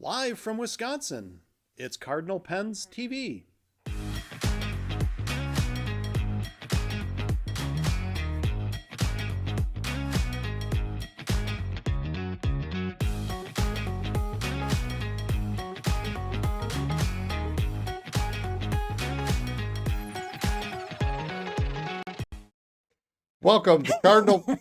Live from Wisconsin, it's Cardinal Pens TV. Welcome to Cardinal. Go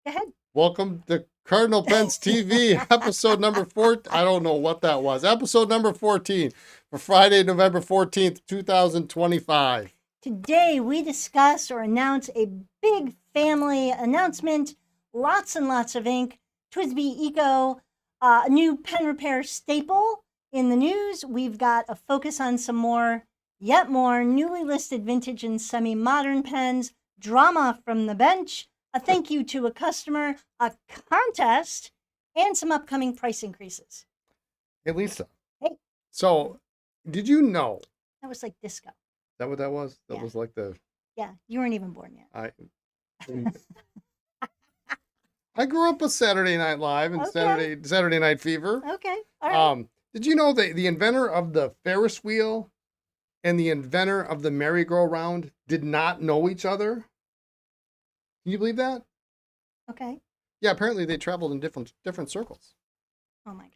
ahead. Welcome to Cardinal Pens TV, episode number 4. I don't know what that was. Episode number 14 for Friday, November 14th, 2025. Today we discuss or announce a big family announcement. Lots and lots of ink. Twisby Eco, a new pen repair staple in the news. We've got a focus on some more, yet more newly listed vintage and semi-modern pens. Drama from the bench. A thank you to a customer, a contest, and some upcoming price increases. Hey, Lisa. Hey. So, did you know? That was like disco. Is that what that was? That Yeah. was like the... Yeah, you weren't even born yet. I grew up with Saturday Night Live and Okay. Saturday Night Fever. Okay, all right. Did you know that the inventor of the Ferris wheel and the inventor of the merry-go-round did not know each other? Can you believe that? Okay. Yeah, apparently they traveled in different circles. Oh my God.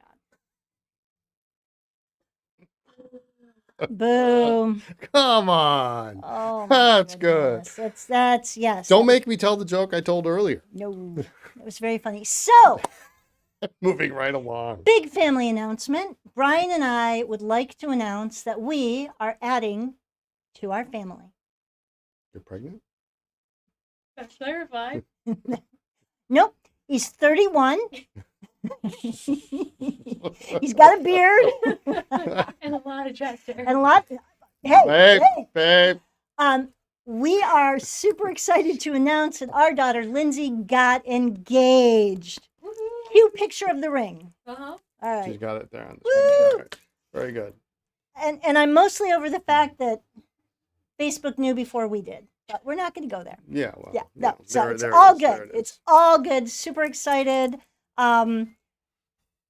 Boom. Come on. Oh, my That's goodness. good. That's yes. Don't make me tell the joke I told earlier. No, it was very funny. So, Moving right along. big family announcement. Brian and I would like to announce that we are adding to our family. You're pregnant? Clarify. Nope, he's 31. He's got a beard And a lot of chest hair. and a lot. Hey, Babe. we are super excited to announce that our daughter Lindsay got engaged. Cute picture of the ring. Uh-huh. All right. She's got it there on the Woo! screen. All right. Very good. And I'm mostly over the fact that Facebook knew before we did, but we're not going to go there. Yeah, well. Yeah, you no, know, so there- it's there it all is, there good. it is. It's all good. Super excited.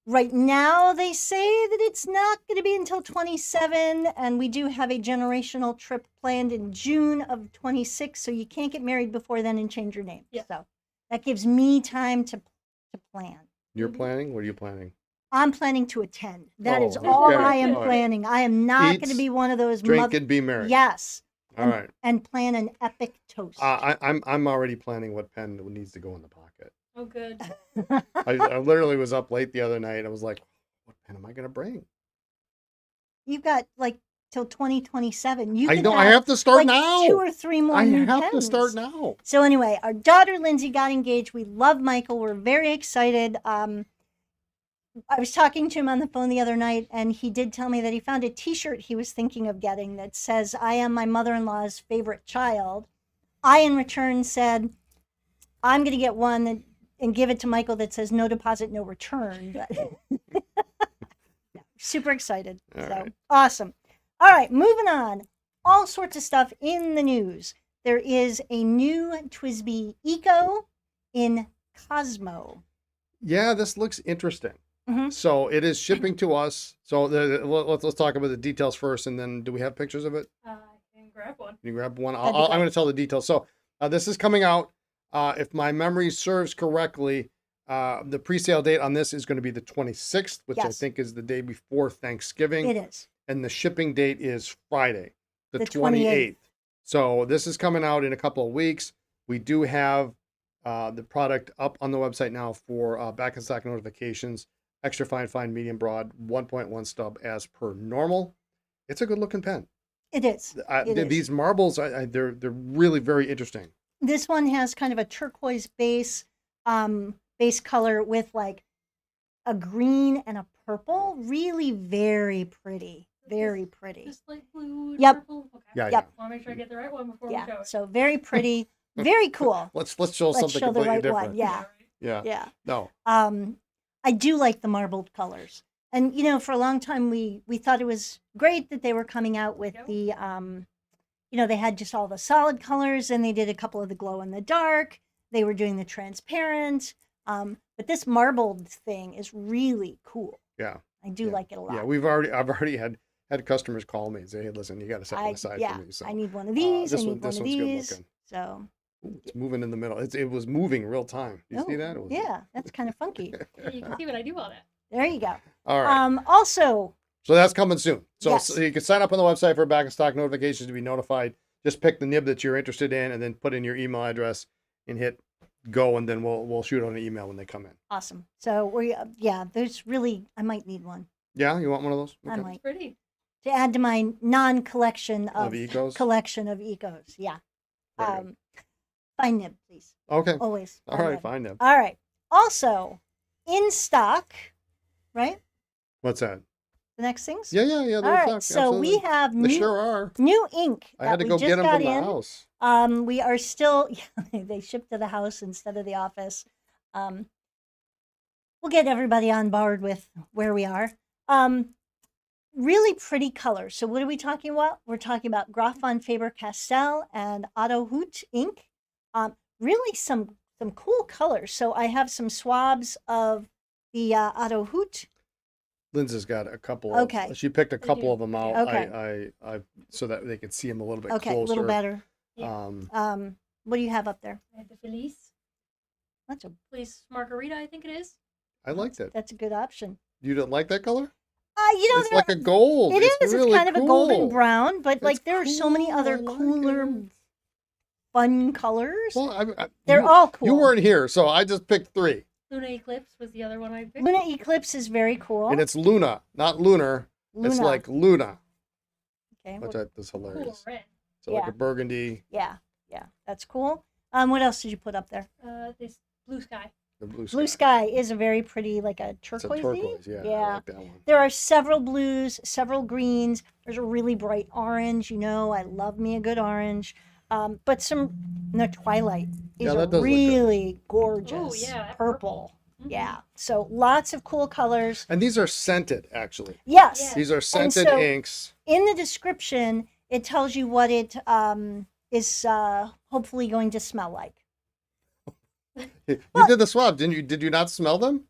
Right now, they say that it's not going to be until 27, and we do have a generational trip planned in June of 26, so you can't get married before then and change your name. Yeah. So that gives me time to plan. You're planning? What are you planning? I'm planning to attend. That is Oh, all okay. I am All right. planning. I am not going Eat, to be one of those Drink and be merry. Yes. All right. And plan an epic toast. I'm already planning what pen needs to go in the pocket. Oh, good. I literally was up late the other night. I was like, what pen am I going to bring? You've got like till 2027. You I can know. I have to start like now. 2 or 3 more I new have to pens. start now. So anyway, our daughter Lindsay got engaged. We love Michael. We're very excited. I was talking to him on the phone the other night, and he did tell me that he found a T-shirt he was thinking of getting that says, "I am my mother-in-law's favorite child." I, in return, said, "I'm going to get one and give it to Michael that says no deposit, no return." But yeah, super excited. All So right. awesome. All right, moving on. All sorts of stuff in the news. There is a new Twisby Eco in Cosmo. Yeah, this looks interesting. Mhm. So it is shipping to us. So let's talk about the details first, and then do we have pictures of it? I can grab one. Can you grab one? That'd be I'm great. going to tell the details. So this is coming out. If my memory serves correctly, the pre-sale date on this is going to be the 26th, which I Yes. think is the day before Thanksgiving. It is. And the shipping date is Friday, the The 28th. So this is coming out in a couple of weeks. We do have the product up on the website now for back in stock notifications. Extra fine, medium, broad, 1.1 stub as per normal. It's a good looking pen. It is. It is. These marbles, they're really very interesting. This one has kind of a turquoise base color with like a green and a purple. Really very pretty. Very pretty. Just like blue and Yep. purple. Okay. Yeah, Yep. Want to make sure I get the right one before we show Yeah. it. So very pretty. Very cool. Let's show Let's something show the completely right different. one. Yeah. right. Yeah. Yeah. No. I do like the marbled colors. And, you know, for a long time, we thought it was great that they were coming out with Yep. the, they had just all the solid colors, and they did a couple of the glow in the dark. They were doing the transparent. But But this marbled thing is really cool. Yeah. I do Yeah. like it a lot. Yeah, I've already had customers call me and say, hey, listen, you got to set one aside for me. So I need one of these. I this need one, one this of one's good these. looking. So, Ooh, it's moving in the middle. It was moving real time. You see oh, that? It was, yeah, that's kind of funky. Yeah, you can see what I do all that. There you go. All right. Also, So that's coming soon. So, Yes. so you can sign up on the website for back in stock notifications to be notified. Just pick the nib that you're interested in and then put in your email address and hit go, and then we'll shoot on an email when they come in. awesome. So there's really, I might need one. Yeah, you want one of those? I Okay. might. It's pretty. To add to my non-collection Of of ecos? collection of ecos. Yeah. Very good. Fine nib, please. Okay. Always. All fine right, nib. fine nib. All right. Also, in stock, right? What's that? The next things. Yeah. All they're right. stock, So we absolutely. have They sure are. new ink I that had to we go just get them got from the in. house. We are still they ship to the house instead of the office. We'll get everybody on board with where we are. Really pretty colors. So what are we talking about? We're talking about Graf von Faber-Castell and Otto Hut ink. Really some cool colors. So I have some swabs of the Otto Hut. Linda's got a couple. Okay. She picked a I couple do. of them out. Okay. I so that they could see them a little bit Okay, closer. a little better. Yeah. What do you have up there? I have the Felice. That's a Felice Margarita, I think it is. I liked it. that's a good option. You didn't like that color? It's It's like a gold. It is. Really It's kind of a golden cool. brown, but like It's there are so many cool. other I like cooler, it. fun colors. Well, They're all cool. You weren't here, so I just picked 3. Luna Eclipse was the other one I picked. Luna Eclipse is very cool. And it's Luna, not lunar. It's Luna. like Luna, Okay. which well, is Cool hilarious. red. So like Yeah. a burgundy, yeah, that's cool. What else did you put up there? This Blue Sky. the blue sky. Blue sky is a very pretty, like a It's a turquoise. turquoise, yeah. I like that one. There are several blues, several greens. There's a really bright orange. You know, I love me a good orange. But the twilight Yeah, is that a does look good. really gorgeous yeah, that purple. Mhm. Yeah. So lots of cool colors. And these are scented, actually. Yes. Yeah. These are scented so- inks. In the description, it tells you what it is hopefully going to smell like. You did the swab, didn't you? Did you not smell them?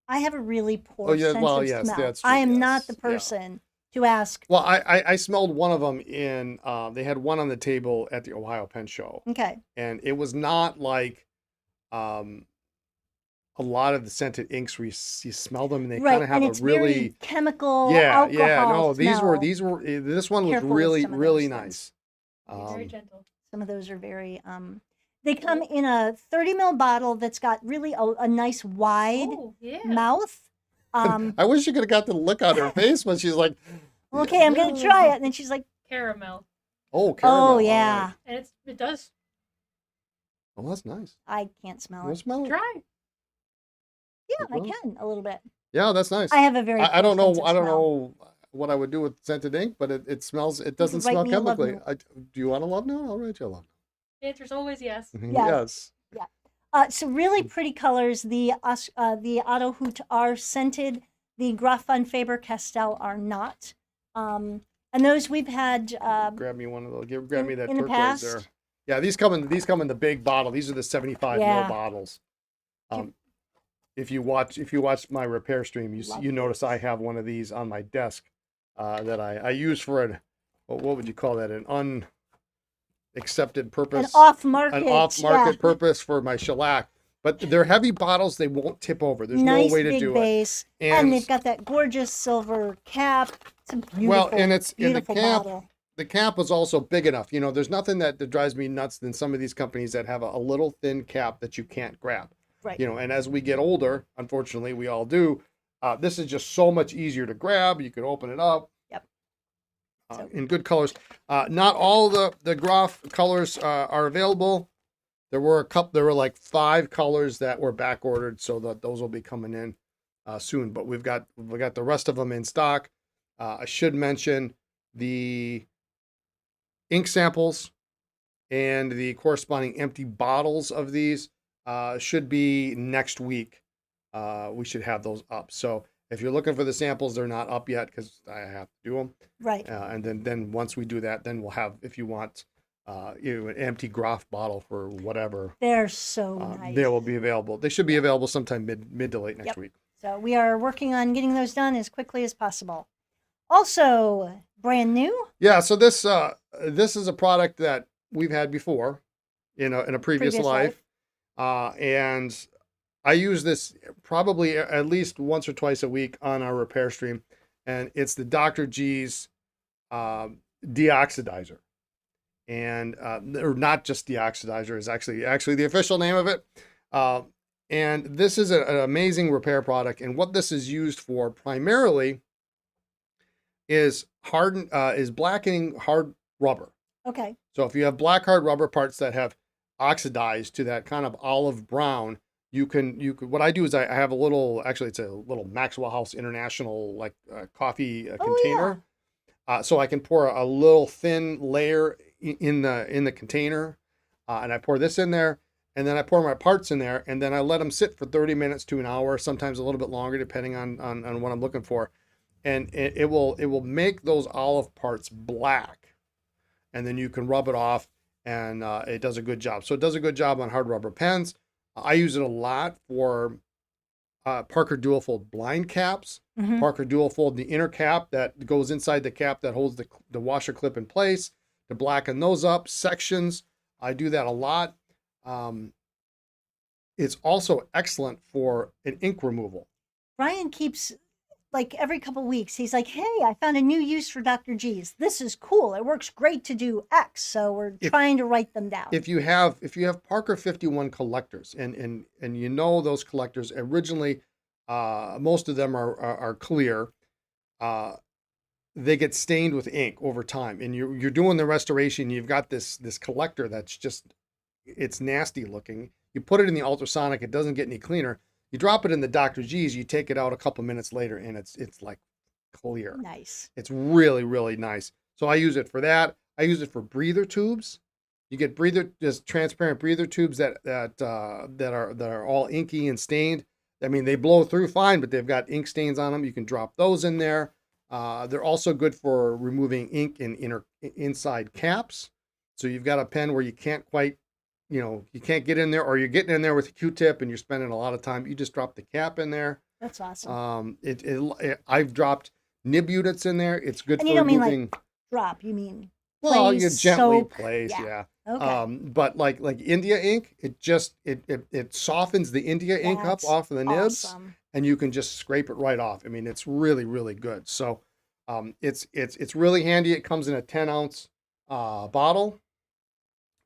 I have a really poor Oh, yeah, sense well, of yes, smell. that's true, I am yes, not the yeah. person to ask. Well, I smelled one of them in. They had one on the table at the Ohio Pen Show, Okay. and it was not like a lot of the scented inks where you smell them and they Right. kind of have And a it's really very chemical, yeah alcohol no smell. these were this one was Careful with really some of really those nice. Be very gentle. Some of those are very they come in a 30 ml bottle that's got really a nice wide Oh, yeah. mouth. I wish you could have got the look on her face when she's like, Okay, I'm gonna try it. And then she's like, Caramel. oh, caramel. oh all yeah. right. And it does Oh, that's nice. I can't smell You it. smell it? dry. Yeah, I well. can a little bit. Yeah, that's nice. I have a very I don't poor know. sense of I don't smell. know what I would do with scented ink, but it smells. It doesn't write smell me a love chemically. note. Do you want a love note? I'll write you a love The answer's always yes. note. Yes. Yes. So really pretty colors. The Otto Hut are scented. The Graf von Faber-Castell are not. And those we've had. Grab me one of those. Grab me that in the turquoise past. there. Yeah, these come in the big bottle. These are the 75 Yeah. ml bottles. If you watch my repair stream, Love you notice I have one of these on my desk that I use for an what would you call that, an unaccepted purpose, An off-market. an off-market purpose for my shellac. But they're heavy bottles; they won't tip over. There's Nice no way to big do it. base, and they've got that gorgeous silver cap. It's a beautiful, Well, and it's in the beautiful cap. bottle. The cap was also big enough. You know, there's nothing that drives me nuts than some of these companies that have a little thin cap that you can't grab. Right. You know, and as we get older, unfortunately, we all do. This is just so much easier to grab. You can open it up. Yep. In good colors. Not all the Graf colors are available. There were like 5 colors that were back ordered, so that those will be coming in soon. But we got the rest of them in stock. I should mention the ink samples and the corresponding empty bottles of these should be next week. We should have those up. So if you're looking for the samples, they're not up yet because I have to do them. Right. And then once we do that, then we'll have, if you want an empty Groff bottle for whatever. They're so nice. They will be available. They should be available sometime mid to late next Yep. week. So we are working on getting those done as quickly as possible. Also, brand new. Yeah. So this is a product that we've had before in a previous life. And I use this probably at least once or twice a week on our repair stream, and it's the Dr. G's deoxidizer, and or not just deoxidizer is actually the official name of it. And this is an amazing repair product, and what this is used for primarily is blackening hard rubber. Okay. So if you have black hard rubber parts that have oxidized to that kind of olive brown, you could, what I do is I have a little, actually it's a little Maxwell House International like coffee container. So I can pour a little thin layer in the container, and I pour this in there, and then I pour my parts in there, and then I let them sit for 30 minutes to an hour, sometimes a little bit longer depending on what I'm looking for. And it will make those olive parts black, and then you can rub it off, and it does a good job. So it does a good job on hard rubber pens. I use it a lot for Parker dual fold blind caps. Mhm. Parker dual fold the inner cap that goes inside the cap that holds the washer clip in place to blacken those up. Sections, I do that a lot. It's also excellent for an ink removal. Brian keeps, like every couple weeks, he's like, hey, I found a new use for Dr. G's. This is cool. It works great to do X. So we're trying to write them down. If you have Parker 51 collectors, and you know those collectors originally, most of them are clear. They get stained with ink over time, and you're doing the restoration. You've got this collector that's just, it's nasty looking. You put it in the ultrasonic, it doesn't get any cleaner. You drop it in the Dr. G's, you take it out a couple minutes later, and it's like clear. Nice. It's really, really nice. So I use it for that. I use it for breather tubes. You get just transparent breather tubes that are all inky and stained. I mean, they blow through fine, but they've got ink stains on them. You can drop those in there. They're also good for removing ink in inside caps. So you've got a pen where you can't quite, you can't get in there, or you're getting in there with a Q-tip and you're spending a lot of time. You just drop the cap in there. That's awesome. I've dropped nib units in there. It's good And for you don't mean removing. like drop, you mean Well, you place, gently soak. place, Yeah. yeah. Okay. But like India ink, it softens the India ink up That's off of the nibs, awesome. and you can just scrape it right off. I mean, it's really, really good. So, it's really handy. It comes in a 10-ounce bottle,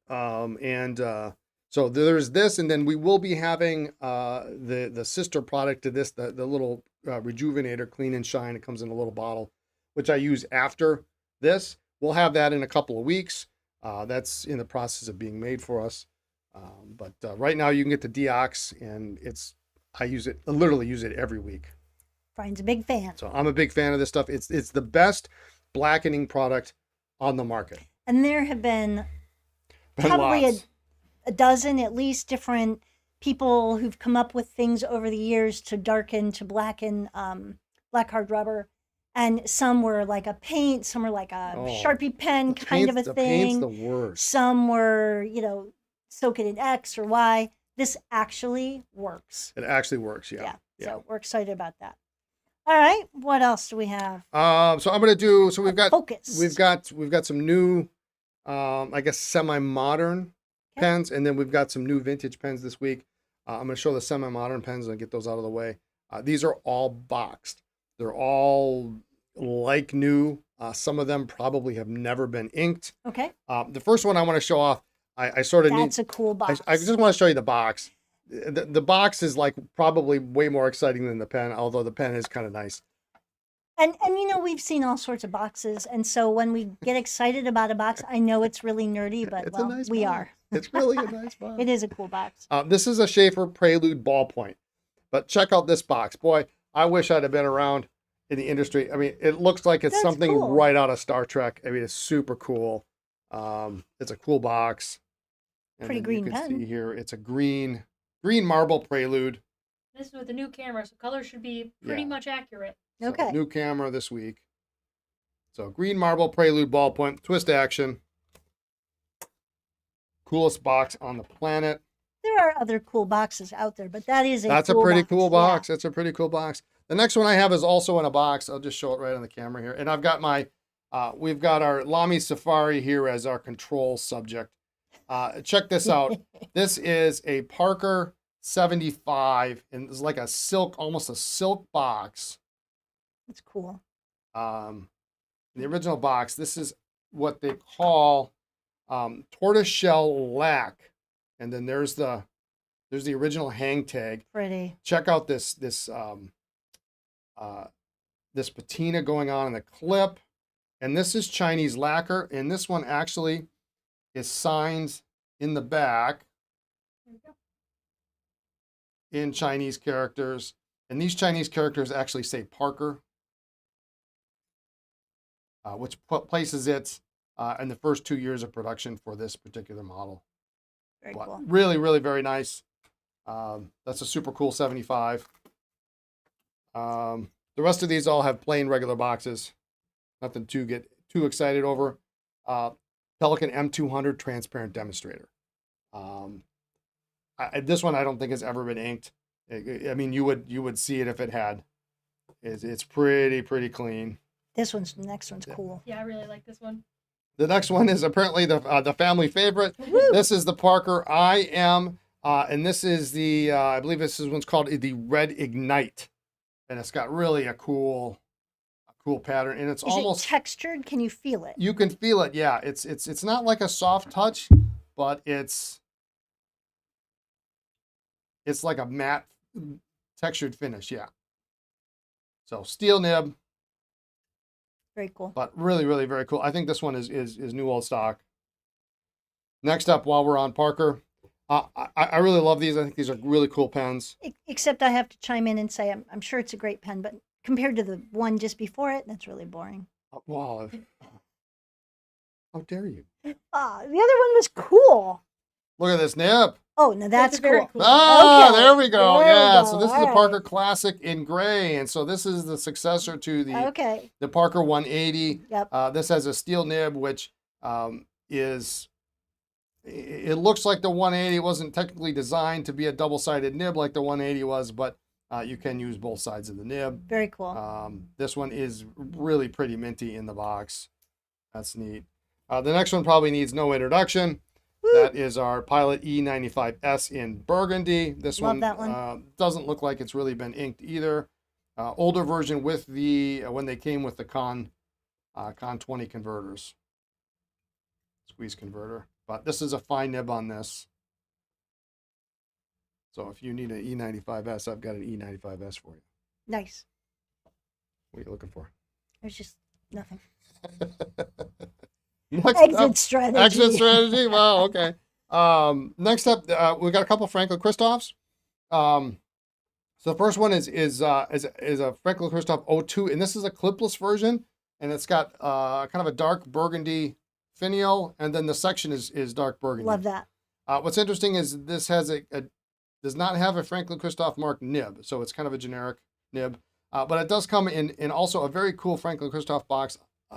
so there's this, and then we will be having the sister product to this, the little Rejuvenator Clean and Shine. It comes in a little bottle, which I use after this. We'll have that in a couple of weeks. That's in the process of being made for us. But right now you can get the Deox, and I literally use it every week. Brian's a big fan. So I'm a big fan of this stuff. It's the best blackening product on the market. And there have been probably Lots. a dozen at least different people who've come up with things over the years to darken, to blacken black hard rubber. And some were like a paint, some were like a Sharpie pen kind of a the thing. paint's the worst. Some were, soak it in X or Y. This actually works. It actually works, yeah. So we're excited about that. All right. What else do we have? So I'm gonna do. So we've got Focus. We've got some new, I guess semi-modern pens, and then we've got some new vintage pens this week. I'm gonna show the semi-modern pens and get those out of the way. These are all boxed. They're all like new. Some of them probably have never been inked. Okay. The first one I want to show off. I sort of That's a cool box. I just want to show you the box. The box is like probably way more exciting than the pen, although the pen is kind of nice. And we've seen all sorts of boxes, and so when we get excited about a box, I know it's really nerdy, but It's a nice we box. are. It's really a nice box. It is a cool box. This is a Schaefer Prelude ballpoint, but check out this box. Boy, I wish I'd have been around in the industry. I mean, it looks like it's That's something cool. right out of Star Trek. I mean, it's super cool. It's a cool box. And Pretty then green you can pen. see here, it's a green marble Prelude. This is with the new camera, so color should be pretty Yeah. much accurate. So, Okay. new camera this week. So green marble Prelude ballpoint, twist action. coolest box on the planet. There are other cool boxes out there, but that is That's cool a pretty box. cool Yeah. box. That's a pretty cool box. The next one I have is also in a box. I'll just show it right on the camera here. And I've got my, we've got our Lamy Safari here as our control subject. Check this out. This is a Parker 75, and it's like a silk, almost a silk box. It's cool. The original box, this is what they call tortoiseshell lac. And then there's the original hang tag. Pretty. Check out this patina going on in the clip, and this is Chinese lacquer, and this one actually is signed in the back in Chinese characters, and these Chinese characters actually say Parker, which places it in the first 2 years of production for this particular model. Very But cool. really, really very nice. That's a super cool 75. The rest of these all have plain regular boxes. Nothing to get too excited over. Pelican M200 transparent demonstrator. This one I don't think has ever been inked. I mean, you would see it if it had. It's pretty clean. Next one's cool. Yeah, I really like this one. The next one is apparently the family favorite. Woo! This is the Parker IM, and this is the I believe this one's called the Red Ignite, and it's got really a cool pattern, and it's Is almost it textured? Can you feel it? you can feel it. Yeah, it's not like a soft touch, but it's like a matte textured finish. Yeah. So steel nib. Very cool. But really, really very cool. I think this one is new old stock. Next up, while we're on Parker, I really love these. I think these are really cool pens. Except I have to chime in and say I'm sure it's a great pen, but compared to the one just before it, that's really boring. Wow. How dare you? The other one was cool. Look at this nib. Oh, no, that's very cool. cool. Ah, Okay. there we go. There we Yeah. go. So this is All the right. Parker Classic in gray. And so this is the successor to Okay. the Parker 180. Yep. This has a steel nib, which it looks like the 180. It wasn't technically designed to be a double-sided nib like the 180 was, but you can use both sides of the nib. Very cool. This one is really pretty minty in the box. That's neat. The next one probably needs no introduction. Woo. That is our Pilot E95S in burgundy. This Love one, that one. Doesn't look like it's really been inked either. Older version with the when they came with the Con 20 converters, squeeze converter. But this is a fine nib on this. So if you need an E95S, I've got an E95S for you. Nice. What are you looking for? There's just nothing. Next Exit up, strategy. exit strategy. Wow. Okay. Next up, we got a couple Franklin Christophs. So the first one is a Franklin Christoph 02, and this is a clipless version, and it's got kind of a dark burgundy finial, and then the section is dark burgundy. Love that. What's interesting is this has does not have a Franklin Christoph mark nib, so it's kind of a generic nib, but it does come in also a very cool Franklin Christoph box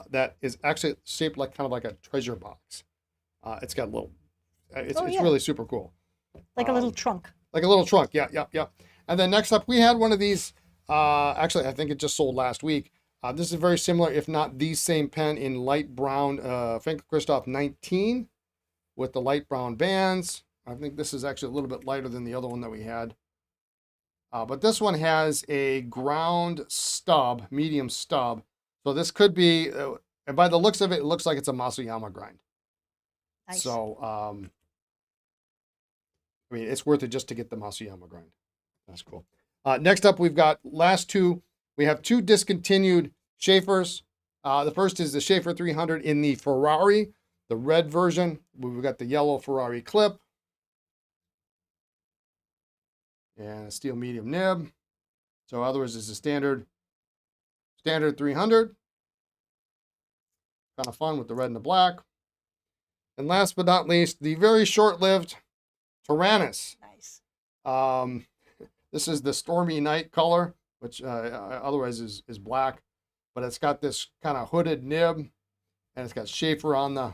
that is actually shaped like kind of like a treasure box. It's got a little, it's yeah. really super cool. Like a little trunk. Like a little trunk, yeah. And then next up, we had one of these. Actually, I think it just sold last week. This is very similar, if not the same pen in light brown, Franklin Christoph 19 with the light brown bands. I think this is actually a little bit lighter than the other one that we had. But this one has a ground stub, medium stub. So this could be, and by the looks of it, it looks like it's a Masuyama grind. Nice. So, I mean, it's worth it just to get the Masuyama grind. That's cool. Next up, we've got last two. We have two discontinued Schaefers. The first is the Schaefer 300 in the Ferrari, the red version. We've got the yellow Ferrari clip. And a steel medium nib. So otherwise, it's a standard 300. Kind of fun with the red and the black. And last but not least, the very short-lived Tyrannus. Nice. This is the Stormy Night color, which otherwise is black, but it's got this kind of hooded nib, and it's got Schaefer on the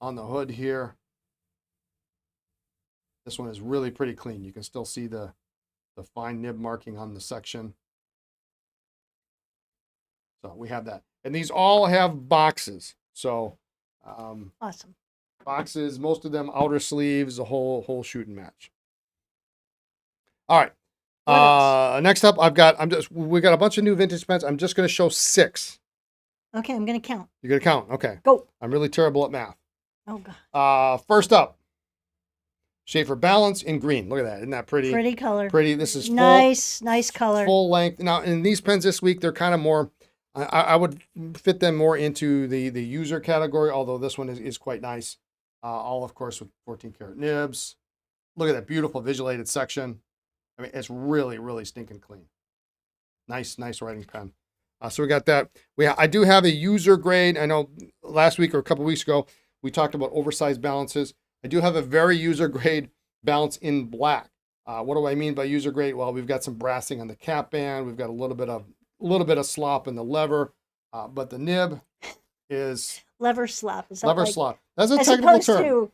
hood here. This one is really pretty clean. You can still see the fine nib marking on the section. So we have that. And these all have boxes. So Awesome. boxes, most of them outer sleeves, the whole shoot and match. All right. What else? Next up, we got a bunch of new vintage pens. I'm just going to show 6. Okay, I'm going to count. You're going to count. Okay. Go. I'm really terrible at math. Oh, God. First up, Schaefer Balance in green. Look at that. Isn't that pretty? Pretty color. Pretty. This is nice color. full length. Now, in these pens this week, they're kind of more, I would fit them more into the user category, although this one is quite nice. All, of course, with 14 karat nibs. Look at that beautiful visualated section. I mean, it's really, really stinking clean. Nice writing pen. So we got that. I do have a user grade. I know last week or a couple weeks ago, we talked about oversized balances. I do have a very user grade balance in black. What do I mean by user grade? Well, we've got some brassing on the cap band. We've got a little bit of slop in the lever, but the nib is Lever slop. Is that lever like, slop. That's a as technical opposed term. to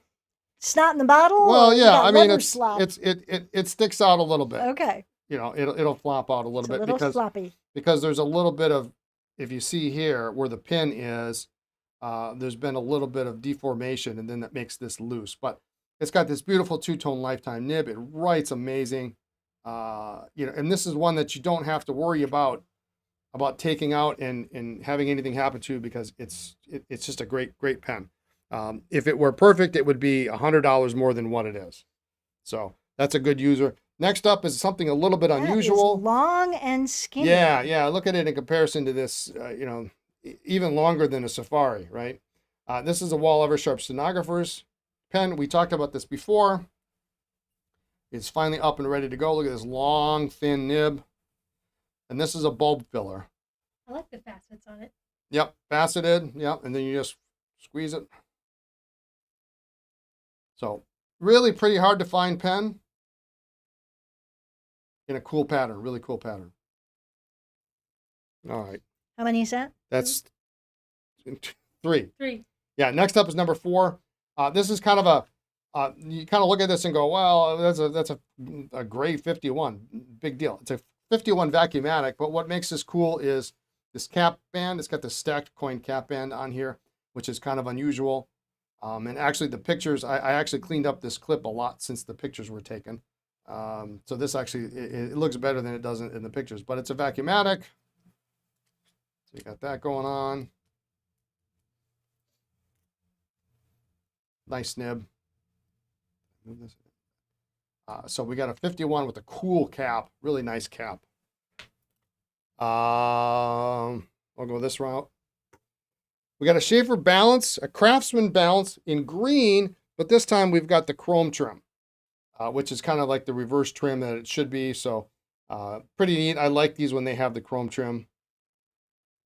snot in the bottle? Well, or you yeah. got I mean, lever slop? it sticks out a little bit. Okay. You know, it'll flop out a little It's bit a little sloppy. because there's a little bit of, if you see here where the pin is, there's been a little bit of deformation, and then that makes this loose. But it's got this beautiful two-tone lifetime nib. It writes amazing. And this is one that you don't have to worry about taking out and having anything happen to, because it's just a great pen. If it were perfect, it would be $100 more than what it is. So that's a good user. Next up is something a little bit unusual. That is long and skinny. Yeah. Look at it in comparison to this, even longer than a Safari, right? This is a Wall Eversharp Stenographer's pen. We talked about this before. It's finally up and ready to go. Look at this long, thin nib. And this is a bulb filler. I like the facets on it. Yep, faceted. Yep, and then you just squeeze it. So really pretty hard to find pen in a cool pattern, really cool pattern. All right. How many is that? That's 3. 3. Yeah, next up is number 4. This is kind of you kind of look at this and go, well, that's a gray 51. Big deal. It's a 51 vacuumatic, but what makes this cool is this cap band. It's got the stacked coin cap band on here, which is kind of unusual. And actually the pictures, I actually cleaned up this clip a lot since the pictures were taken. So this actually, it looks better than it does in the pictures, but it's a vacuumatic. So you got that going on. Nice nib. Move this. So we got a 51 with a cool cap, really nice cap. I'll go this route. We got a Schaefer Balance, a Craftsman Balance in green, but this time we've got the chrome trim, which is kind of like the reverse trim that it should be. So pretty neat. I like these when they have the chrome trim.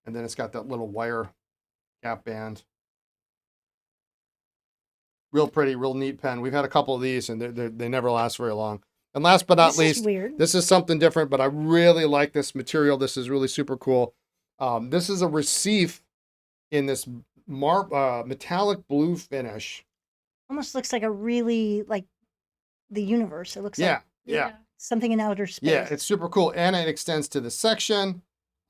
And then it's got that little wire cap band. Real pretty, real neat pen. We've had a couple of these, and they never last very long. And last but not least, this is something different, but I really like this material. This is really super cool. This is a receive in this metallic blue finish. Almost looks like a really, like the universe. It looks like something in outer space. Yeah, it's super cool. And it extends to the section.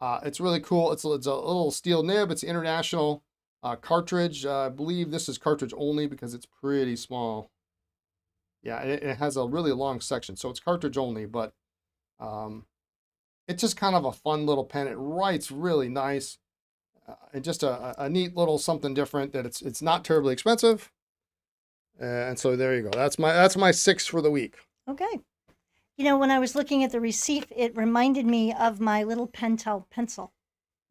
It's really cool. It's a little steel nib. It's international cartridge. I believe this is cartridge only because it's pretty small. Yeah, it has a really long section, so it's cartridge only, but it's just kind of a fun little pen. It writes really nice. And just a neat little something different that it's not terribly expensive. And so there you go. That's my 6 for the week. Okay. You know, when I was looking at the receipt, it reminded me of my little Pentel pencil.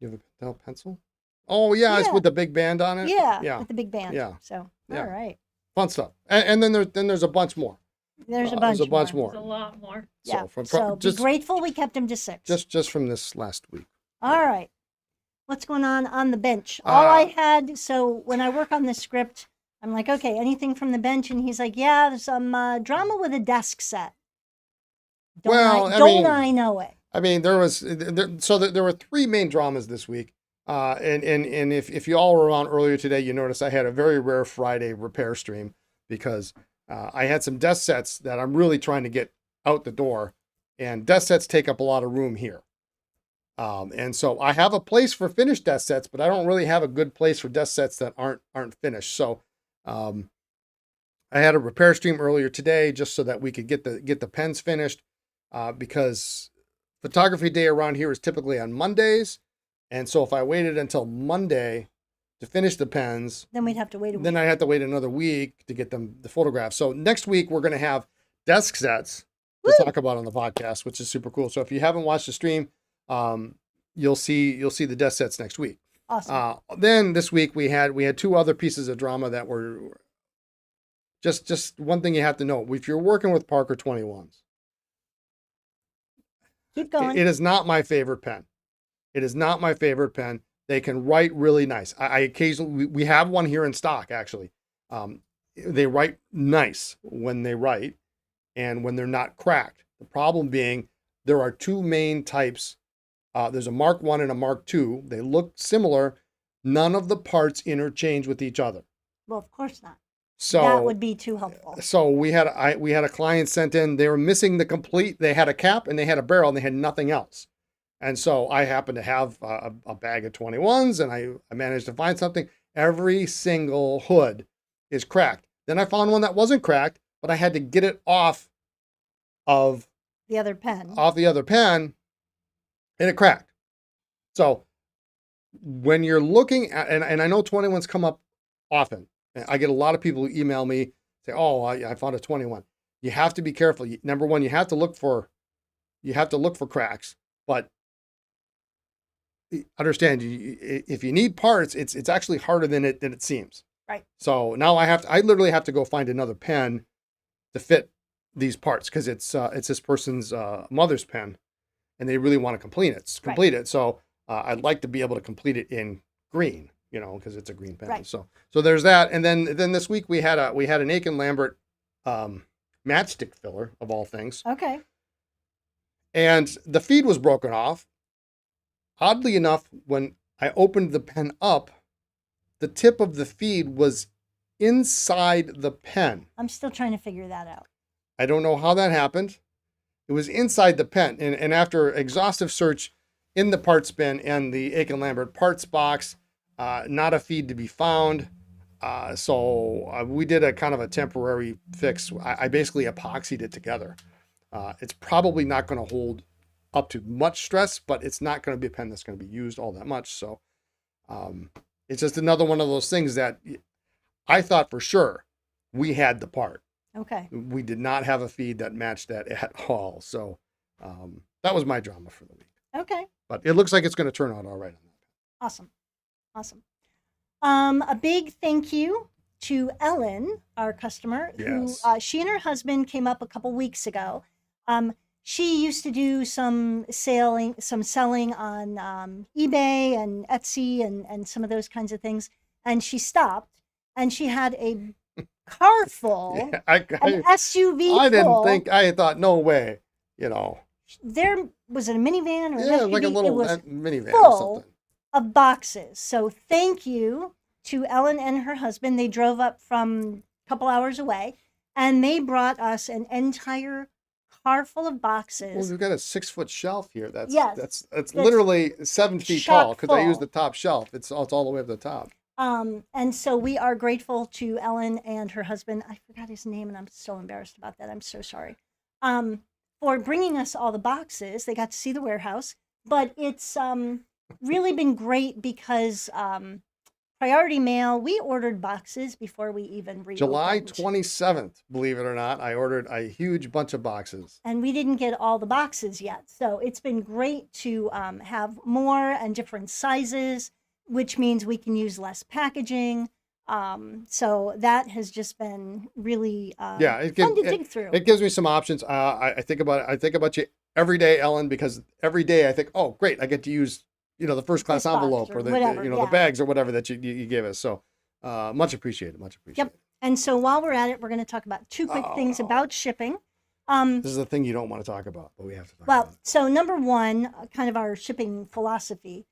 You have a Pentel pencil? Oh, yeah, it's with the big band on it? Yeah, with the big band. Yeah. So, Yeah. all right. Fun stuff. And then there's a bunch more. There's a bunch more. There's a lot more. Yeah. So Be grateful we kept him to 6. Just from this last week. All right. What's going on the bench? All I had, so when I work on the script, I'm like, okay, anything from the bench? And he's like, yeah, there's some drama with a desk set. Don't I know it? I mean, there were 3 main dramas this week. And if you all were around earlier today, you noticed I had a very rare Friday repair stream because I had some desk sets that I'm really trying to get out the door, and desk sets take up a lot of room here. And so I have a place for finished desk sets, but I don't really have a good place for desk sets that aren't finished. So I had a repair stream earlier today just so that we could get the pens finished, because photography day around here is typically on Mondays. And so if I waited until Monday to finish the pens, Then we'd have to wait a week. then I'd have to wait another week to get the photographs. So next week we're going to have desk sets to talk about on the podcast, which is super cool. So if you haven't watched the stream, you'll see the desk sets next week. Awesome. Then this week we had two other pieces of drama that were just one thing you have to know. If you're working with Parker 21s, Keep going. it is not my favorite pen. It is not my favorite pen. They can write really nice. I occasionally, we have one here in stock, actually. They write nice when they write and when they're not cracked. The problem being there are two main types. There's a Mark 1 and a Mark 2. They look similar. None of the parts interchange with each other. Well, of course not. So That would be too helpful. So we had a client sent in. They were missing the complete. They had a cap and they had a barrel and they had nothing else. And so I happened to have a bag of 21s, and I managed to find something. Every single hood is cracked. Then I found one that wasn't cracked, but I had to get it off of The other pen. the other pen, and it cracked. So when you're looking at, and I know 21s come up often. I get a lot of people who email me, say, "Oh, I found a 21." You have to be careful. Number one, you have to look for cracks, but understand, if you need parts, it's actually harder than it seems. Right. So now I literally have to go find another pen to fit these parts, because it's this person's mother's pen, and they really want to complete it. So I'd like to be able to complete it in green, because it's a green pen. Right. So there's that. And then this week we had an Aiken Lambert matchstick filler, of all things. Okay. And the feed was broken off. Oddly enough, when I opened the pen up, the tip of the feed was inside the pen. I'm still trying to figure that out. I don't know how that happened. It was inside the pen. And after exhaustive search in the parts bin and the Aiken Lambert parts box, not a feed to be found. So we did a kind of a temporary fix. I basically epoxied it together. It's probably not going to hold up to much stress, but it's not going to be a pen that's going to be used all that much. So it's just another one of those things that I thought for sure we had the part. Okay. We did not have a feed that matched that at all. So that was my drama for the week. Okay. But it looks like it's going to turn out all right on that. Awesome. A big thank you to Ellen, our customer, Yes. who she and her husband came up a couple weeks ago. She used to do some selling on eBay and Etsy and some of those kinds of things, and she stopped. And she had a car full, Yeah, an SUV I didn't full. think, I thought, no way, There was it a minivan or an Yeah, SUV? like a It little was minivan or full something. of boxes. So thank you to Ellen and her husband. They drove up from a couple hours away, and they brought us an entire car full of Well, boxes. we've got a 6-foot shelf here. That's Yes. that's literally 7 feet chock tall, because I use full. the top shelf. It's all the way up the top. And so we are grateful to Ellen and her husband. I forgot his name, and I'm so embarrassed about that. I'm so sorry. For bringing us all the boxes. They got to see the warehouse, but it's really been great because Priority Mail, we ordered boxes before we even reopened. July 27th, believe it or not, I ordered a huge bunch of boxes. And we didn't get all the boxes yet. So it's been great to have more and different sizes, which means we can use less packaging. So that has just been really fun to dig through. It gives me some options. I think about you every day, Ellen, because every day I think, oh, great, I get to use the first class This box envelope or or the whatever, the yeah. bags or whatever that you give us. So much appreciated. Yep. And so while we're at it, we're going to talk about two quick things about shipping. This is the thing you don't want to talk about, but we have to talk Well, about it. so number one, kind of our shipping philosophy.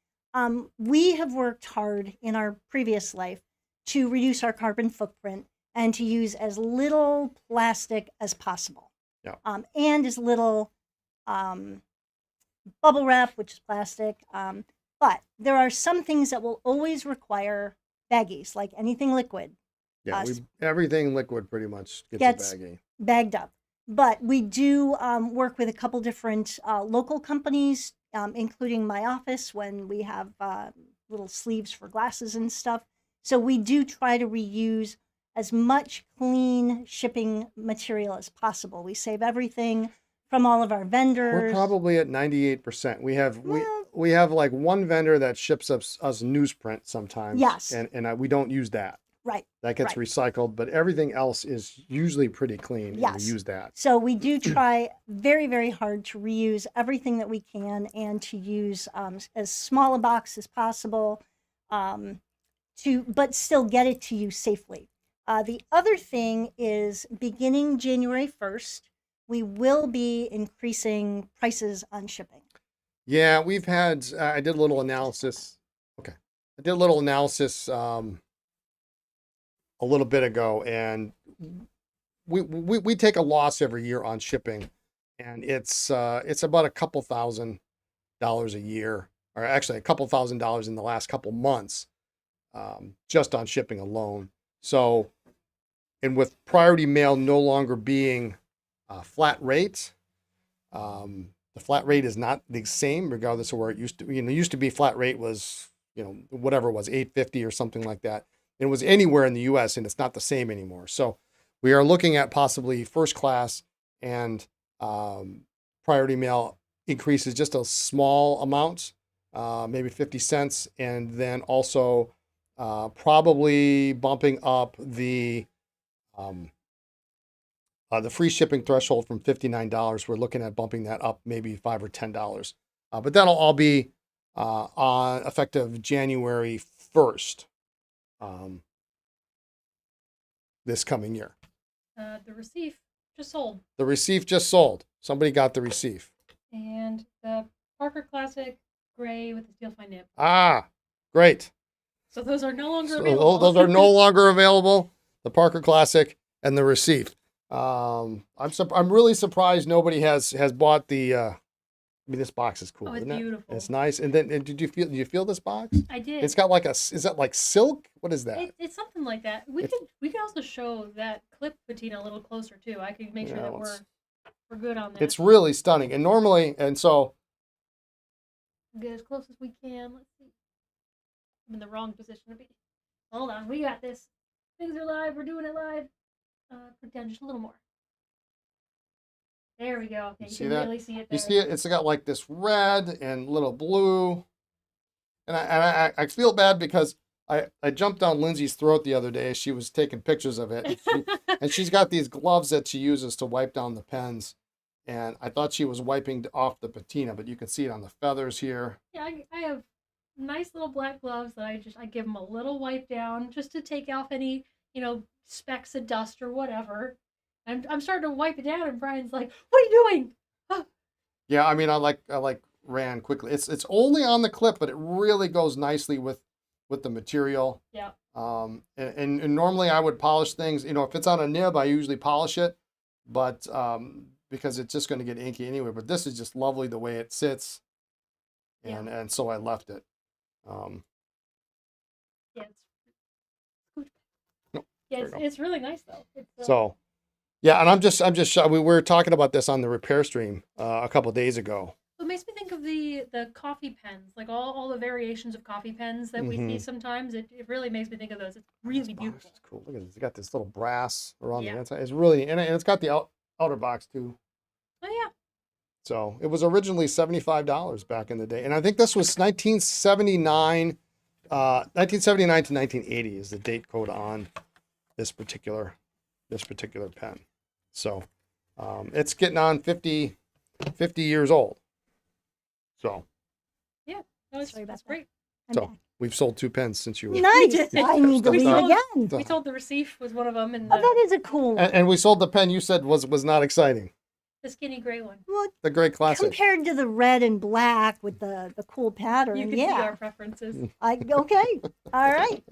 We have worked hard in our previous life to reduce our carbon footprint, and to use as little plastic as possible. Yeah. And as little bubble wrap, which is plastic. But there are some things that will always require baggies, like anything liquid. Yeah, everything liquid pretty much gets a baggie. Bagged up. But we do work with a couple different local companies, including my office when we have little sleeves for glasses and stuff. So we do try to reuse as much clean shipping material as possible. We save everything from all of our vendors. We're probably at 98%. We have like one vendor that ships us newsprint sometimes. Yes. And we don't use that. Right. That gets recycled, but everything else is usually pretty clean. Yes. And we use that. So we do try very, very hard to reuse everything that we can and to use as small a box as possible but still get it to you safely. The other thing is beginning January 1st, we will be increasing prices on shipping. Yeah, we've had, I did a little analysis. Okay. I did a little analysis a little bit ago, and we take a loss every year on shipping, and it's about a couple $1,000 a year, or actually a couple $1,000 in the last couple months, just on shipping alone. So, and with priority mail no longer being flat rate, the flat rate is not the same regardless of where it used to be. It used to be flat rate was, whatever it was, $8.50 or something like that. It was anywhere in the U.S. and it's not the same anymore. So we are looking at possibly first class and priority mail increases just a small amount, maybe 50 cents, and then also probably bumping up the free shipping threshold from $59. We're looking at bumping that up maybe $5 or $10. But that'll all be on effective January 1st. This coming year. The receipt just sold. The receipt just sold. Somebody got the receipt. And the Parker Classic gray with the steel fine nib. Ah, great. So those are no longer available. Those are no longer available. The Parker Classic and the receipt. I'm really surprised nobody has bought the. This box is cool. Oh, it's isn't beautiful. It? It's nice. And then, did you feel this box? I did. It's got like is that like silk? What is that? It's something like that. We could also show that clip patina a little closer too. I could make sure that we're good on that. It's really stunning. And normally, and so. Get as close as we can. Let's see. I'm in the wrong position to be. Hold on, we got this. Things are live. We're doing it live. Put down just a little more. There we go. Okay, you can really see it there. You see it? It's got like this red and little blue. And I feel bad because I jumped down Lindsay's throat the other day as she was taking pictures of it. And she's got these gloves that she uses to wipe down the pens. And I thought she was wiping off the patina, but you can see it on the feathers here. Yeah, I have nice little black gloves that I give them a little wipe down just to take off any, specks of dust or whatever. I'm starting to wipe it down, and Brian's like, "What are you doing?" Oh. Yeah, I mean, I ran quickly. It's only on the clip, but it really goes nicely with the material. Yeah. And normally I would polish things. If it's on a nib, I usually polish it, but because it's just going to get inky anyway. But this is just lovely the way it sits, and so I left it. It's really nice though. So. Yeah, and I'm just we were talking about this on the repair stream a couple of days ago. It makes me think of the coffee pens, like all the variations of coffee pens that we see sometimes. It really makes me think of those. It's really beautiful. It's cool. Look at this. It's got this little brass around the inside. It's really and it's got the outer box too. Oh yeah. So it was originally $75 back in the day, and I think this was 1979 to 1980 is the date code on this particular pen. So it's getting on 50 years old. So yeah, no, that's great. We've sold 2 pens since you were. Nice. I need to leave again. We sold the receipt was one of them, and that is a cool one. And we sold the pen you said was not exciting. The skinny gray one. Well, the gray classic. Compared to the red and black with the cool pattern. You can see our preferences. Okay. All right.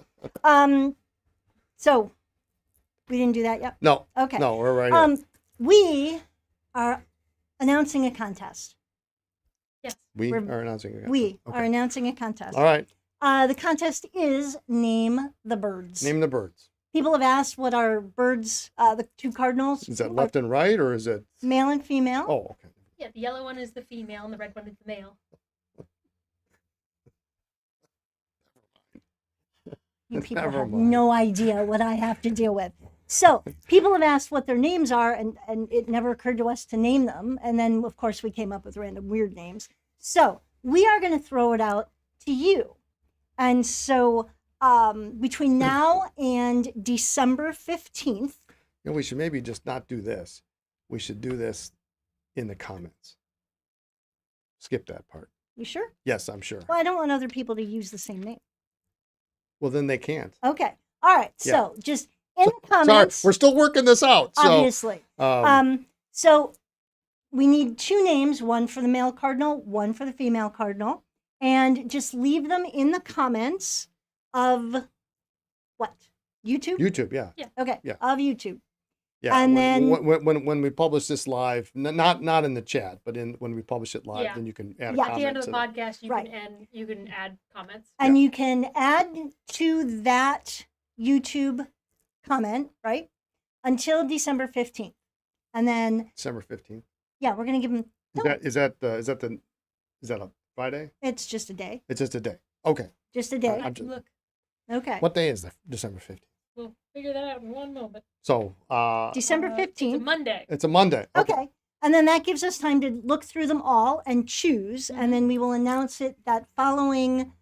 So We didn't do that yet? No. Okay. No, we're right here. We are announcing a contest. Yes. We we're- are announcing. We Okay. are announcing a contest. All right. The contest is Name the Birds. Name the birds. People have asked what our birds, the two cardinals, Is that left and right, or is it? male and female. Oh, okay. Yeah, the yellow one is the female and the red one is the male. You people Never have mind. no idea what I have to deal with. So people have asked what their names are, and it never occurred to us to name them. And then, of course, we came up with random weird names. So we are going to throw it out to you. And so between now and December 15th, You know, we should maybe just not do this. We should do this in the comments. Skip that part. you sure? Yes, I'm sure. Well, I don't want other people to use the same name. Well, then they can't. Okay. All right. Yeah. So just in the Sorry, comments, we're still working this out. So, obviously. um, So we need two names, one for the male cardinal, one for the female cardinal, and just leave them in the comments of what? YouTube? YouTube, yeah, Okay. Yeah. Of YouTube. yeah. And when we publish this live, not in the chat, but when we publish it live, Yeah. then you can add a Yeah. At comment the end of to the that. podcast, Right. you can add comments. And you can add to that YouTube comment, right? Until December 15th. And then, December 15th. yeah, we're going to give them, Is that a Friday? it's just a day. It's just a day. Okay. Just a day. I can look. Okay. What day is that? December 15th. We'll figure that out in one moment. So December It's a 15th. Monday. it's a Monday. Okay. And then that gives us time to look through them all and choose. And then we will announce it that following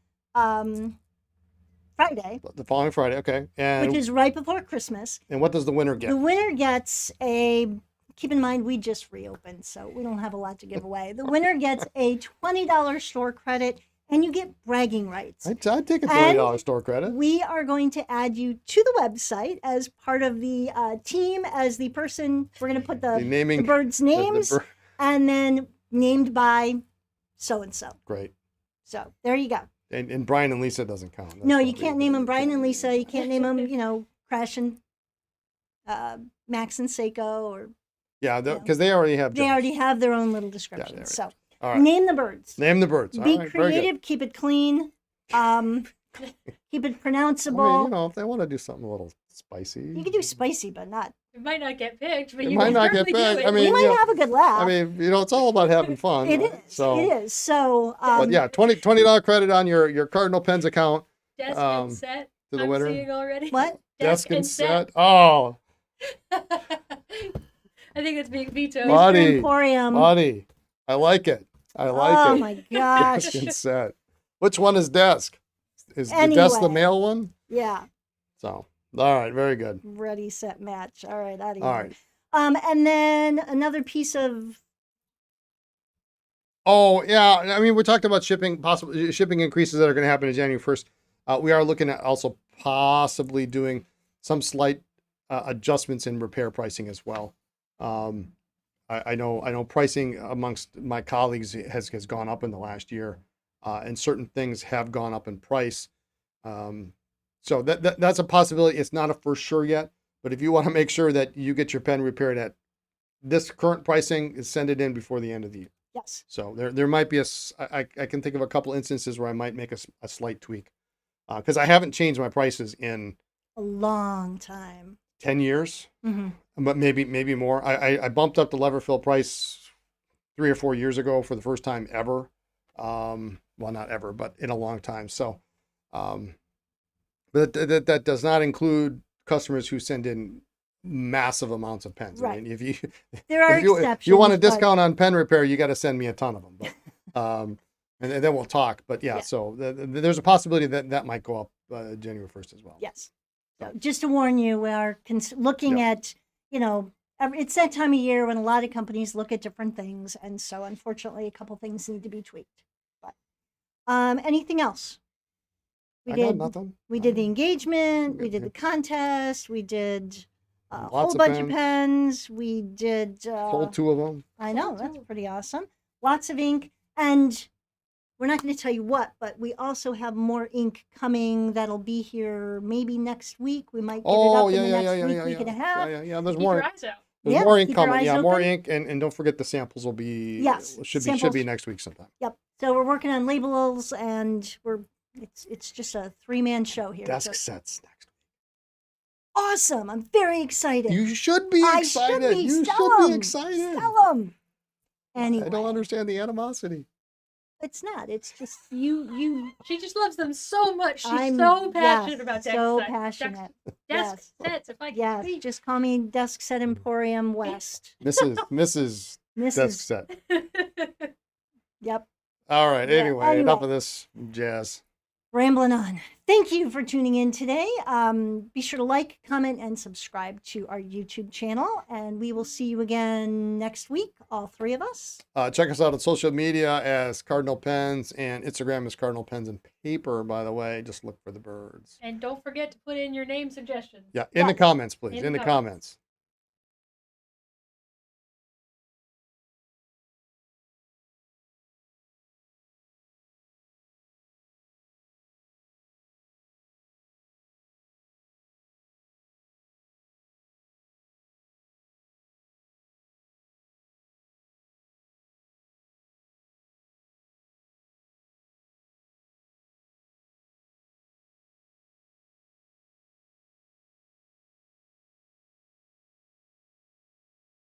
Friday, The following Friday. Okay. And which is right before Christmas. what does the winner get? The winner gets keep in mind, we just reopened, so we don't have a lot to give away. The winner gets a $20 store credit, and you get bragging rights. I'd take a And $20 store credit. We are going to add you to the website as part of the team, as the person. We're going to put The the naming birds' names, and then named by so-and-so. Great. So there you go. And Brian and Lisa doesn't count. That's No, you probably- can't name them Brian and Lisa. You can't name them, Crash and Max and Seiko, or Yeah, because they already have. they jobs. already have their own little Yeah, descriptions. they So All right. name the birds. Name the birds. All Be right, very good. creative. Keep it clean. Keep it I pronounceable. mean, if they want to do something a little spicy. You can do spicy, but not. It might not get picked, but It you might can not get certainly do picked. it. I mean, You might yeah. have a good laugh. I mean, it's all about having fun. it is. So, It is. So, but yeah, $20 credit on your Cardinal Pens account Desk um, and set. to the I'm winner. seeing already. What? Desk and set. Oh, I think it's being vetoed. What? Buddy. Emporium. buddy, I like it. I like oh it. my gosh. Desk and set. Which one is desk? Is the desk the Anyway. male one? Yeah. So, all right, very good. Ready, set, match. All right. Out of All here. right. And then another piece of. Oh yeah, I mean we talked about possible shipping increases that are going to happen in January 1st. We are looking at also possibly doing some slight adjustments in repair pricing as well. I know pricing amongst my colleagues has gone up in the last year, and certain things have gone up in price. So that's a possibility. It's not a for sure yet, but if you want to make sure that you get your pen repaired at this current pricing, send it in before the end of the year. Yes. So there might be I can think of a couple instances where I might make a slight tweak, because I haven't changed my prices in A long time. 10 years, Mm-hmm. but maybe more. I bumped up the lever fill price 3 or 4 years ago for the first time ever. Well, not ever, but in a long time. So, but that does not include customers who send in massive amounts of pens. Right. I mean, if you There are if you exceptions. want a but- discount on pen repair, you got to send me a ton of them. But, and then we'll talk. But yeah, Yeah. so there's a possibility that might go up January 1st as well. Yes. So just to warn you, we are looking at, it's that time of year when a lot of companies look at different things. And so unfortunately, a couple things need to be tweaked. But anything else? I got nothing. We did the engagement. We Okay. did the contest. We did a Lots whole of bunch of pens. We did. Sold 2 of them. I know, Sold that's two. pretty awesome. Lots of ink. And we're not going to tell you what, but we also have more ink coming that'll be here maybe next week. We might get it Oh, up yeah, in the yeah, next yeah, yeah, week, yeah, week and a yeah. half. Yeah. There's Keep more. your eyes out. There's Yeah, more ink keep your coming. eyes Yeah, more open. ink, and don't forget the samples will be. Yes, should samples. be next week sometime. Yep. So we're working on labels, and it's just a 3-man show here. Desk So sets next awesome! I'm very excited. week. You should be I excited. should be. You Sell should be 'em. excited. Sell them. Anyway, I don't understand the animosity. it's not. It's just you. She just loves them so much. She's I'm so passionate yes, about desk so sets. passionate. Desk Yes. sets. If I can Yes, speak. just call me Desk Set Emporium West. Mrs. Desk Mrs. set. Yep. All right. Yeah, Anyway, enough anyway. of this jazz. Rambling on. Thank you for tuning in today. Be sure to like, comment, and subscribe to our YouTube channel. And we will see you again next week, all 3 of us. Check us out on social media as Cardinal Pens, and Instagram is Cardinal Pens and Paper, by the way. Just look for the birds. And don't forget to put in your name suggestions. Yeah, in the Yes. comments, please. In In the the comments. comments.